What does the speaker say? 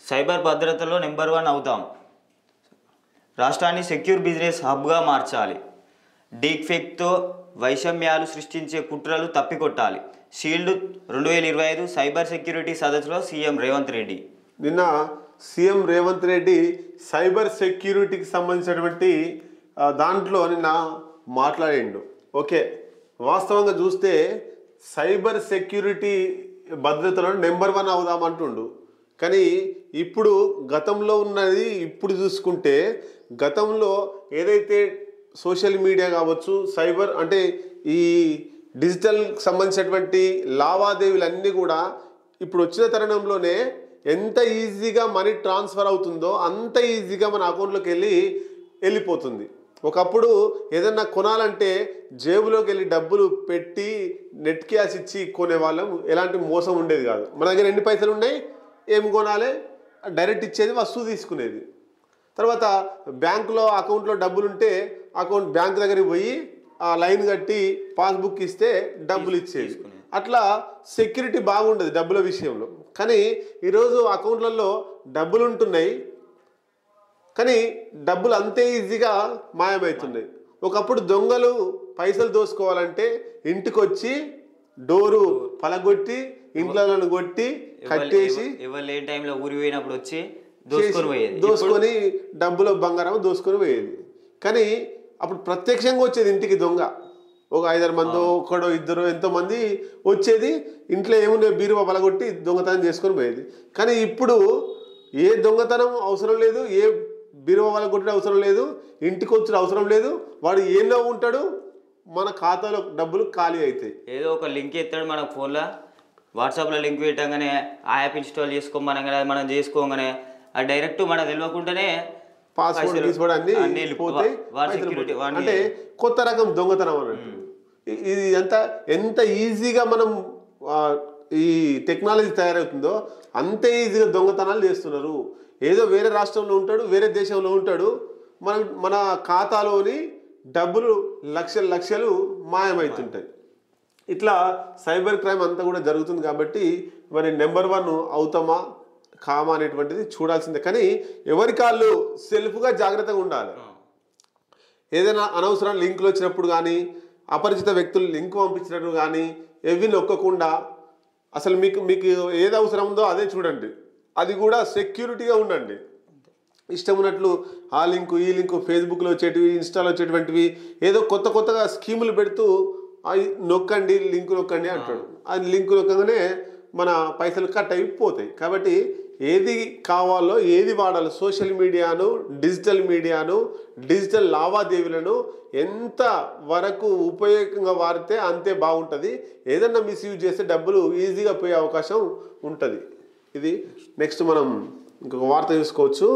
Cyber భద్రతలో number 1 అవుతాం. రాష్ట్రాన్ని secure business హబ్గా మార్చాలి. డీప్ ఫేక్తో వైషమ్యాలు సృష్టించే కుట్రలు తప్పికొట్టాలి. షీల్డ్ 2025 సైబర్ సెక్యూరిటీ సదస్సులో సీఎం రేవంత్ రెడ్డి. నిన్న సీఎం రేవంత్ రెడ్డి సైబర్ సెక్యూరిటీకి సంబంధించినటువంటి దాంట్లో నిన్న మాట్లాడిండు. ఓకే, వాస్తవంగా చూస్తే సైబర్ సెక్యూరిటీ భద్రతలో నెంబర్ 1 అవుదామంటుండు. కానీ ఇప్పుడు గతంలో ఉన్నది ఇప్పుడు చూసుకుంటే గతంలో ఏదైతే సోషల్ మీడియా కావచ్చు, సైబర్ అంటే ఈ డిజిటల్ సంబంధించినటువంటి లావాదేవీలన్నీ కూడా ఇప్పుడు వచ్చిన తరుణంలోనే ఎంత ఈజీగా మనీ ట్రాన్స్ఫర్ అవుతుందో అంత ఈజీగా మన అకౌంట్లోకి వెళ్ళిపోతుంది. ఒకప్పుడు ఏదన్నా కొనాలంటే జేబులోకి వెళ్ళి డబ్బులు పెట్టి నెట్ క్యాష్ ఇచ్చి కొనేవాళ్ళం. ఎలాంటి మోసం ఉండేది కాదు. మన దగ్గర ఎన్ని పైసలు ఉన్నాయి, ఏం కొనాలి, డైరెక్ట్ ఇచ్చేది, వస్తువు తీసుకునేది. తర్వాత బ్యాంకులో అకౌంట్లో డబ్బులు ఉంటే బ్యాంక్ దగ్గరికి పోయి ఆ లైన్ కట్టి పాస్బుక్ ఇస్తే డబ్బులు ఇచ్చేది. అట్లా సెక్యూరిటీ బాగుండదు డబ్బుల విషయంలో. కానీ ఈరోజు అకౌంట్లలో డబ్బులు ఉంటున్నాయి, కానీ డబ్బులు అంతే ఈజీగా మాయమవుతున్నాయి. ఒకప్పుడు దొంగలు పైసలు దోసుకోవాలంటే ఇంటికి వచ్చి డోరు పలగొట్టి ఇంట్లో కొట్టి కట్టేసి ఏ టైంలో ఊరి పోయినప్పుడు వచ్చి దోసుకొని డబ్బులు బంగారం దోసుకొని పోయేది. కానీ అప్పుడు ప్రత్యక్షంగా వచ్చేది ఇంటికి దొంగ. ఒక 5-6 మందో, ఒకడో ఇద్దరు ఎంతోమంది వచ్చేది. ఇంట్లో ఏమున్నాయి బీరువా పలగొట్టి దొంగతనం చేసుకొని పోయేది. కానీ ఇప్పుడు ఏ దొంగతనం అవసరం లేదు, ఏ బీరువా పలగొట్టిన అవసరం లేదు, ఇంటికి వచ్చిన అవసరం లేదు. వాడు ఏలో ఉంటాడు, మన ఖాతాలో డబ్బులు ఖాళీ అవుతాయి. ఏదో ఒక లింక్ ఎత్తాడు మన ఫోన్లో, వాట్సాప్లో లింక్ పెట్టగానే ఆ యాప్ ఇన్స్టాల్ చేసుకోమనగానే మనం చేసుకోగానే అది డైరెక్ట్ మనకు తెలియకుండానే పాస్వర్డ్ తీసుకోవడం అన్ని పోతాయి. అంటే కొత్త రకం దొంగతనం అన్నట్టు. ఇది ఎంత ఈజీగా మనం ఈ టెక్నాలజీ తయారవుతుందో అంతే ఈజీగా దొంగతనాలు చేస్తున్నారు. ఏదో వేరే రాష్ట్రంలో ఉంటాడు, వేరే దేశంలో ఉంటాడు, మన ఖాతాలోని డబ్బులు లక్షలు మాయమవుతుంటాయి. ఇట్లా సైబర్ క్రైమ్ అంతా కూడా జరుగుతుంది. కాబట్టి మరి నెంబర్ 1 అవుతామా కామా అనేటువంటిది చూడాల్సిందే. కానీ ఎవరికాళ్ళు సెల్ఫ్గా జాగ్రత్తగా ఉండాలి. ఏదైనా అనవసరం లింకులు వచ్చినప్పుడు కానీ, అపరిచిత వ్యక్తులు లింక్ పంపించినట్టు కానీ ఎవి నొక్కకుండా అసలు మీకు ఏది అవసరం ఉందో అదే చూడండి. అది కూడా సెక్యూరిటీగా ఉండండి. ఇష్టం ఉన్నట్లు ఆ లింకు ఈ లింకు ఫేస్బుక్లో వచ్చేటివి, ఇన్స్టాలో వచ్చేటువంటివి ఏదో కొత్తగా స్కీములు పెడుతూ నొక్కండి, లింకు నొక్కండి అంటాడు. ఆ లింకు నొక్కగానే మన పైసలు కట్ అయిపోతాయి. కాబట్టి ఏది కావాలో ఏది వాడాలో సోషల్ మీడియాను, డిజిటల్ లావాదేవీలను ఎంత వరకు ఉపయోగంగా వాడితే అంతే బాగుంటుంది. ఏదన్నా మిస్యూజ్ చేస్తే డబ్బులు ఈజీగా పోయే అవకాశం ఉంటుంది. ఇది నెక్స్ట్ మనం ఇంకొక వార్త చూసుకోవచ్చు.